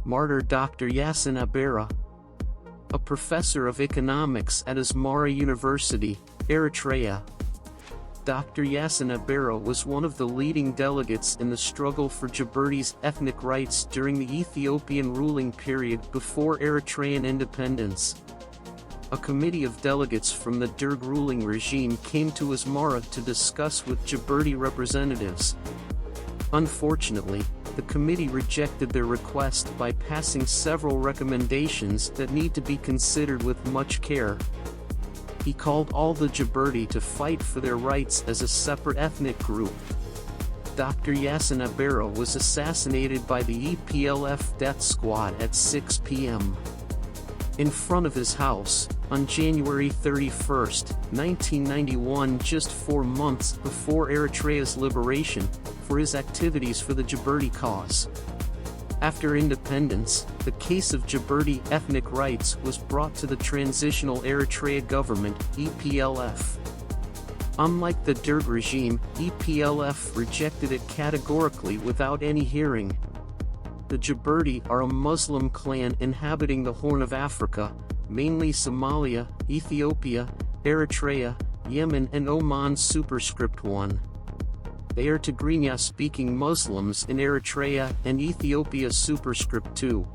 Martyr Dr. Yassin Aberra, a professor of economics at Asmara University, Eritrea. Dr. Yassin Aberra was one of the leading delegates in the struggle for Jeberti's ethnic rights during the Ethiopian ruling period before Eritrean independence. A committee of delegates from the Derg ruling regime came to Asmara to discuss with Jeberti representatives. Unfortunately, the committee rejected their request by passing several recommendations that need to be considered with much care. He called all the Jeberti to fight for their rights as a separate ethnic group. Dr. Yassin Aberra was assassinated by the EPLF death squad at 6 p.m. in front of his house, on January 31, 1991, just 4 months before Eritrea's liberation, for his activities for the Jeberti cause. After independence, the case of Jeberti ethnic rights was brought to the Transitional Eritrea Government, EPLF. Unlike the Derg regime, EPLF rejected it categorically without any hearing. The Jeberti are a Muslim clan inhabiting the Horn of Africa, mainly Somalia, Ethiopia, Eritrea, Yemen and Oman. Superscript 1. They are Tigrinya-speaking Muslims in Eritrea and Ethiopia. Superscript 2.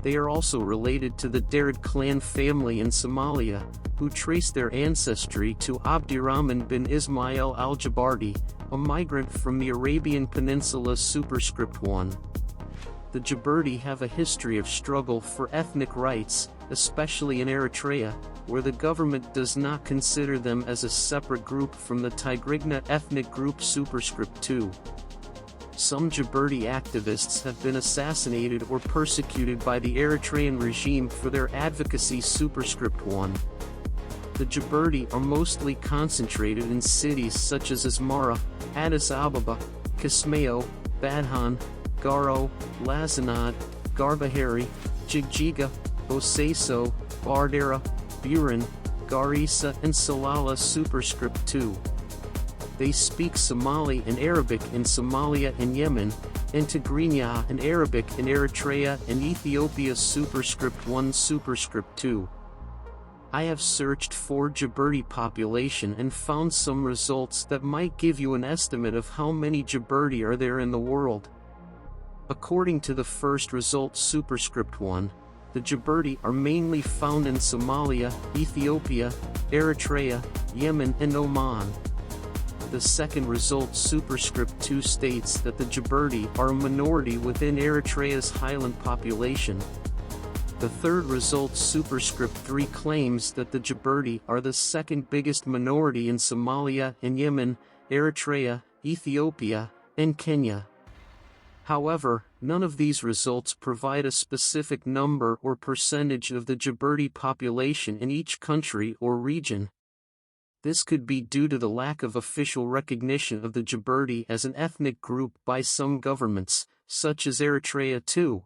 They are also related to the Derg clan family in Somalia, who trace their ancestry to Abdirahman bin Ismail al-Jeberti, a migrant from the Arabian Peninsula. Superscript 1. The Jeberti have a history of struggle for ethnic rights, especially in Eritrea, where the government does not consider them as a separate group from the Tigrinya ethnic group. Superscript 2. Some Jeberti activists have been assassinated or persecuted by the Eritrean regime for their advocacy. Superscript 1. The Jeberti are mostly concentrated in cities such as Asmara, Addis Ababa, Kismayo, Badhan, Garo, Lazanad, Garbahari, Jigjiga, Bosaso, Bardera, Buran, Garissa and Salalah. Superscript 2. They speak Somali and Arabic in Somalia and Yemen, and Tigrinya and Arabic in Eritrea and Ethiopia. Superscript 1. Superscript 2. I have searched for Jeberti population and found some results that might give you an estimate of how many Jeberti are there in the world. According to the first result. Superscript 1. The Jeberti are mainly found in Somalia, Ethiopia, Eritrea, Yemen and Oman. The second result. Superscript 2 states that the Jeberti are a minority within Eritrea's highland population. The third result. Superscript 3 claims that the Jeberti are the second biggest minority in Somalia and Yemen, Eritrea, Ethiopia, and Kenya. However, none of these results provide a specific number or percentage of the Jeberti population in each country or region. This could be due to the lack of official recognition of the Jeberti as an ethnic group by some governments, such as Eritrea too.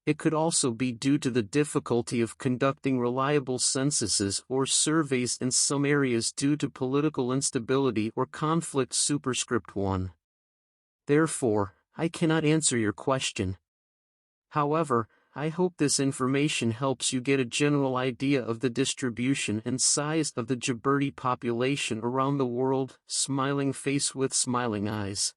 It could also be due to the difficulty of conducting reliable censuses or surveys in some areas due to political instability or conflict. Superscript 1. Therefore, I cannot answer your question. However, I hope this information helps you get a general idea of the distribution and size of the Jeberti population around the world. Smiling face with smiling eyes.